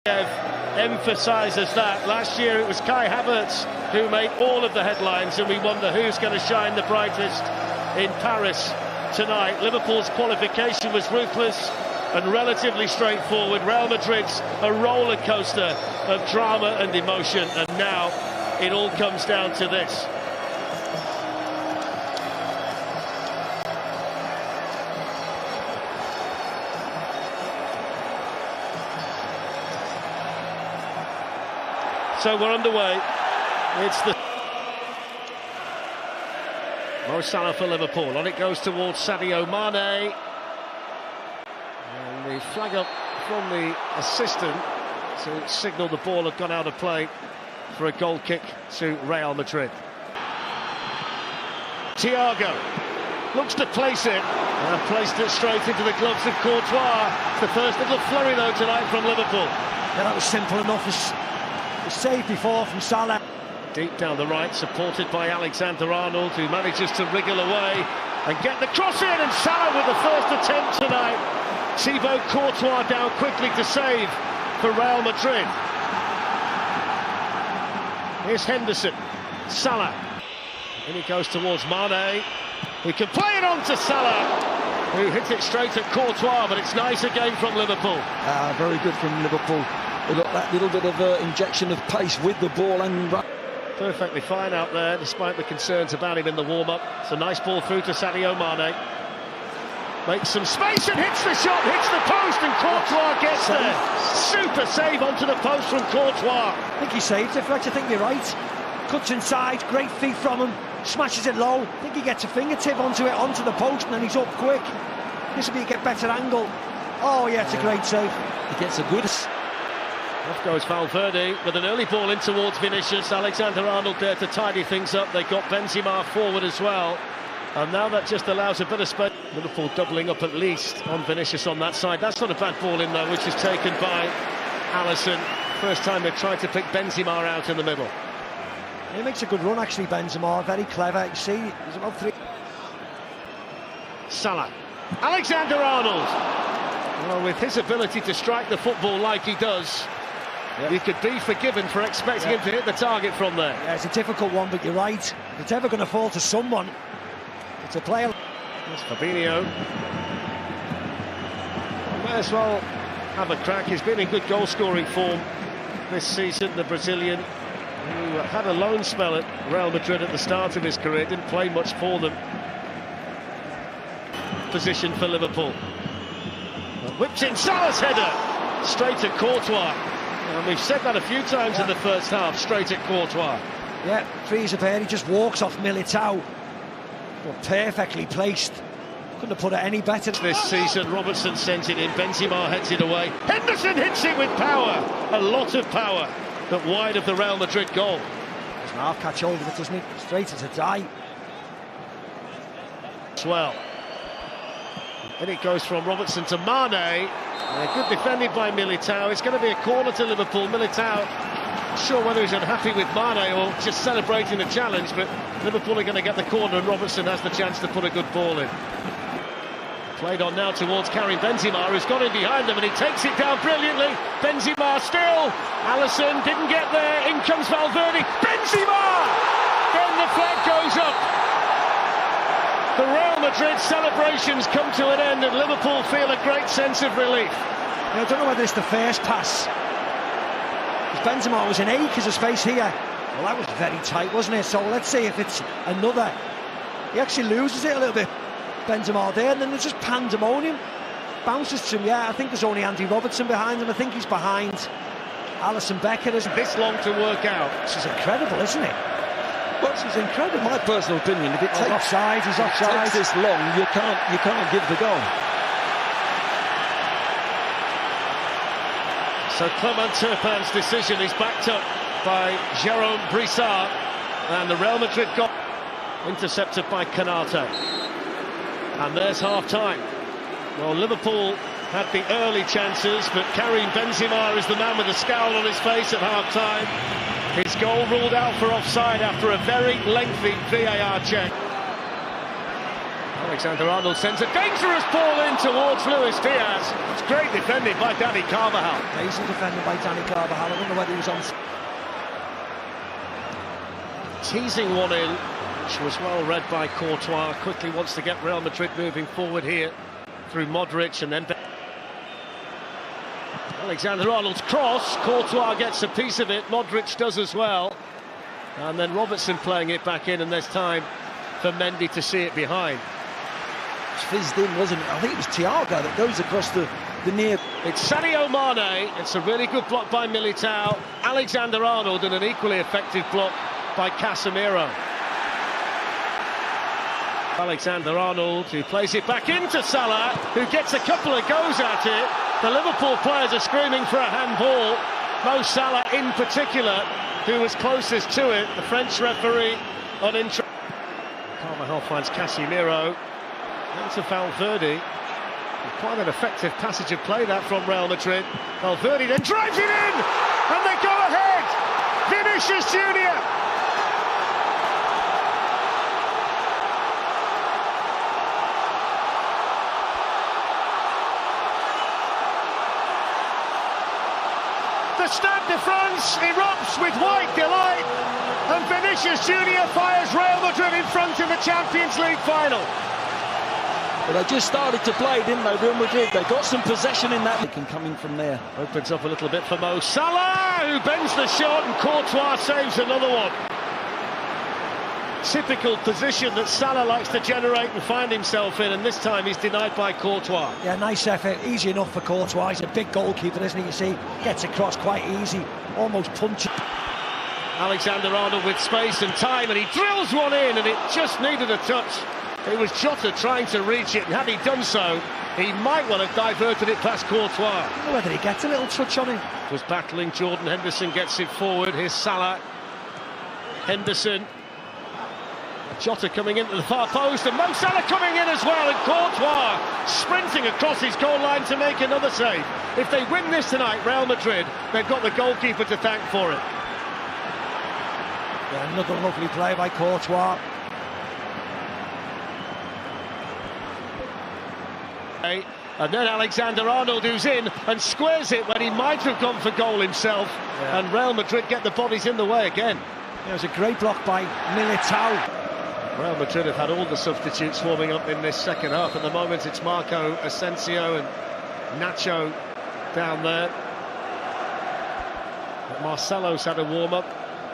Emphasises that. Last year it was Kai Havertz who made all of the headlines, and we wonder who's going to shine the brightest in Paris tonight. Liverpool's qualification was ruthless and relatively straightforward. Real Madrid's a roller coaster of drama and emotion, and now it all comes down to this. So we're underway. It's the Mo Salah for Liverpool. On it goes towards Sadio Mane. And the flag up from the assistant to signal the ball had gone out of play for a goal kick to Real Madrid. Thiago looks to place it and placed it straight into the gloves of Courtois. It's the first little flurry though tonight from Liverpool. Yeah, that was simple enough. The save before from Salah. Deep down the right, supported by Alexander-Arnold, who manages to wriggle away and get the cross in, and Salah with the first attempt tonight. Thibaut Courtois down quickly to save for Real Madrid. Here's Henderson, Salah, and he goes towards Mane. He can play it on to Salah, who hits it straight at Courtois, but it's nice again from Liverpool. Very good from Liverpool. They got that little bit of injection of pace with the ball and... Perfectly fine out there, despite the concerns about him in the warm-up. It's a nice ball through to Sadio Mane. Makes some space and hits the shot, hits the post, and Courtois gets there. Super save onto the post from Courtois. I think he saved it, Fletch. I think you're right. Cuts inside, great feet from him, smashes it low. I think he gets a fingertip onto it, onto the post, and then he's up quick. This will be a get better angle. Oh yeah, it's a great save. He gets a good... Off goes Valverde with an early ball in towards Vinícius. Alexander-Arnold there to tidy things up. They got Benzema forward as well, and now that just allows a bit of space. Liverpool doubling up at least on Vinícius on that side. That's not a bad ball in though, which is taken by Alisson. First time they've tried to pick Benzema out in the middle. He makes a good run actually, Benzema, very clever. You see, there's about three. Salah, Alexander-Arnold. Well, with his ability to strike the football like he does, you could be forgiven for expecting him to hit the target from there. Yeah, it's a difficult one, but you're right. If it's ever going to fall to someone, it's a player. There's Fabinho. Might as well have a crack. He's been in good goal-scoring form this season, the Brazilian, who had a loan spell at Real Madrid at the start of his career, didn't play much for them. Position for Liverpool. Whips in Salah's header, straight at Courtois. And we've said that a few times in the first half, straight at Courtois. Yeah, frees a pair, he just walks off Militao. But perfectly placed. Couldn't have put it any better. This season, Robertson sends it in, Benzema heads it away. Henderson hits it with power, a lot of power, but wide of the Real Madrid goal. Doesn't half catch hold of it, doesn't he? Straight as a die. Well. Then it goes from Robertson to Mane. Good defending by Militao. It's going to be a corner to Liverpool. Militao, not sure whether he's unhappy with Mane or just celebrating the challenge, but Liverpool are going to get the corner and Robertson has the chance to put a good ball in. Played on now towards Karim Benzema, who's got in behind them and he takes it down brilliantly. Benzema still. Alisson didn't get there. In comes Valverde. Benzema! Then the flag goes up. The Real Madrid celebrations come to an end and Liverpool feel a great sense of relief. I don't know whether it's the first pass. Benzema was in acres of space here. Well, that was very tight, wasn't it? So let's see if it's another. He actually loses it a little bit, Benzema there, and then there's just pandemonium. Bounces to him, yeah, I think there's only Andy Robertson behind him. I think he's behind Alisson Becker. This long to work out. This is incredible, isn't it? Well, this is incredible. My personal opinion, if it takes offside, he's offside. Takes this long, you can't give the goal. So Clement Turpin's decision is backed up by Jérôme Brissard, and the Real Madrid goal intercepted by Canate. And there's half-time. Well, Liverpool had the early chances, but Karim Benzema is the man with the scowl on his face at half-time. His goal ruled out for offside after a very lengthy VAR check. Alexander-Arnold sends a dangerous ball in towards Luis Diaz. It's great defending by Dani Carvajal. Amazing defending by Dani Carvajal. I don't know whether he was on... Teasing one in, which was well read by Courtois. Quickly wants to get Real Madrid moving forward here through Modric and then... Alexander-Arnold's cross. Courtois gets a piece of it. Modric does as well. And then Robertson playing it back in, and there's time for Mendy to see it behind. It's fizzed in, wasn't it? I think it was Thiago that goes across the near... It's Sadio Mane. It's a really good block by Militao. Alexander-Arnold, and an equally effective block by Casemiro. Alexander-Arnold, who plays it back into Salah, who gets a couple of goes at it. The Liverpool players are screaming for a handball. Mo Salah in particular, who was closest to it. The French referee uninterested. Carvajal finds Casemiro. Into Valverde. Quite an effective passage of play that from Real Madrid. Valverde then drives it in, and they go ahead. Vinícius Jr. The Stade de France erupts with white delight, and Vinícius Jr. fires Real Madrid in front in the Champions League final. But they just started to play, didn't they, Real Madrid? They got some possession in that. They can come in from there. Opens up a little bit for Mo Salah, who bends the shot, and Courtois saves another one. Typical position that Salah likes to generate and find himself in, and this time he's denied by Courtois. Yeah, nice effort. Easy enough for Courtois. He's a big goalkeeper, isn't he? You see, gets across quite easy, almost punches. Alexander-Arnold with space and time, and he drills one in, and it just needed a touch. It was Jota trying to reach it, and had he done so, he might well have diverted it past Courtois. I don't know whether he gets a little touch on him. Was battling. Jordan Henderson gets it forward. Here's Salah. Henderson. Jota coming into the far post, and Mo Salah coming in as well, and Courtois sprinting across his goal line to make another save. If they win this tonight, Real Madrid, they've got the goalkeeper to thank for it. Yeah, another lovely play by Courtois. And then Alexander-Arnold, who's in and squares it when he might have gone for goal himself. Yeah. And Real Madrid get the bodies in the way again. It was a great block by Militao. Real Madrid have had all the substitutes warming up in this second half. At the moment it's Marco Asensio and Nacho down there. But Marcelo's had a warm-up.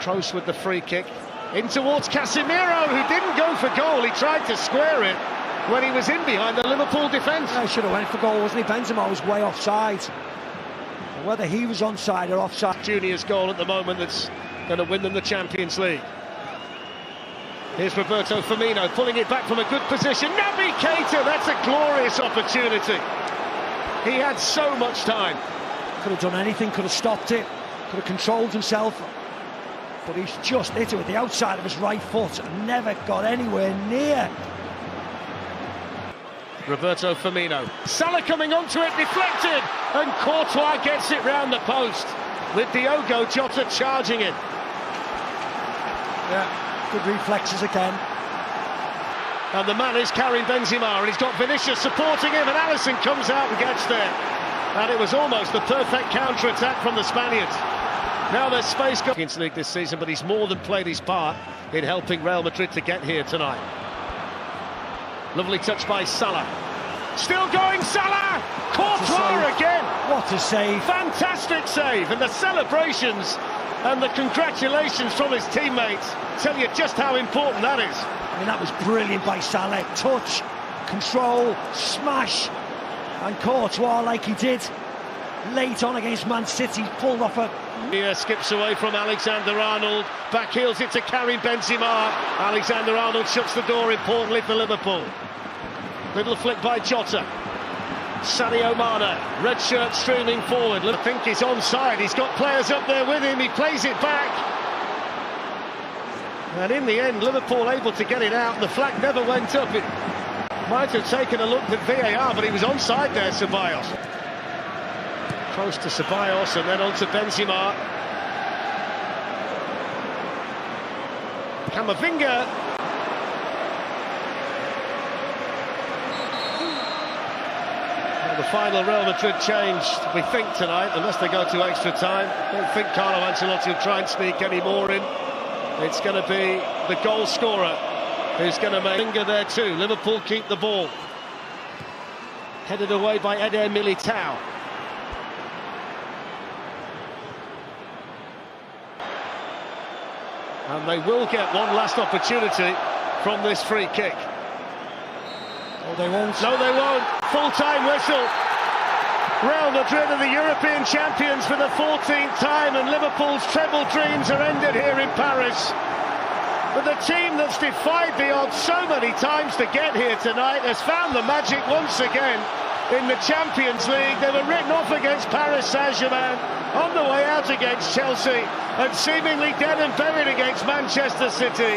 Kroos with the free kick. In towards Casemiro, who didn't go for goal. He tried to square it when he was in behind the Liverpool defence. Yeah, he should have went for goal, wasn't he? Benzema was way offside. Whether he was onside or offside. Junior's goal at the moment that's going to win them the Champions League. Here's Roberto Firmino pulling it back from a good position. Naby Keita, that's a glorious opportunity. He had so much time. Could have done anything, could have stopped it, could have controlled himself. But he's just hit it with the outside of his right foot and never got anywhere near. Roberto Firmino. Salah coming onto it, deflected, and Courtois gets it round the post with Diogo Jota charging it. Yeah. Good reflexes again. And the man is Karim Benzema, and he's got Vinicius supporting him, and Alisson comes out and gets there. And it was almost the perfect counter-attack from the Spaniards. Now there's space. Champions League this season, but he's more than played his part in helping Real Madrid to get here tonight. Lovely touch by Salah. Still going, Salah! Courtois again! What a save! Fantastic save, and the celebrations and the congratulations from his teammates tell you just how important that is. I mean, that was brilliant by Salah. Touch, control, smash, and Courtois, like he did late on against Man City, pulled off a... Here skips away from Alexander-Arnold, backheels it to Karim Benzema. Alexander-Arnold shuts the door importantly for Liverpool. Little flick by Jota. Sadio Mane, red shirt streaming forward. I think he's onside. He's got players up there with him. He plays it back. And in the end, Liverpool able to get it out. The flag never went up. It might have taken a look at VAR, but he was onside there, Ceballos. Close to Ceballos and then on to Benzema. Camavinga. Well, the final Real Madrid change, we think, tonight, unless they go to extra time. I don't think Carlo Ancelotti will try and sneak any more in. It's going to be the goal scorer who's going to make finger there too. Liverpool keep the ball. Headed away by Eder Militao. And they will get one last opportunity from this free kick. Oh, they won't. No, they won't. Full-time whistle. Real Madrid are the European champions for the 14th time, and Liverpool's treble dreams are ended here in Paris. But the team that's defied the odds so many times to get here tonight has found the magic once again in the Champions League. They were written off against Paris Saint-Germain, on the way out against Chelsea, and seemingly dead and buried against Manchester City.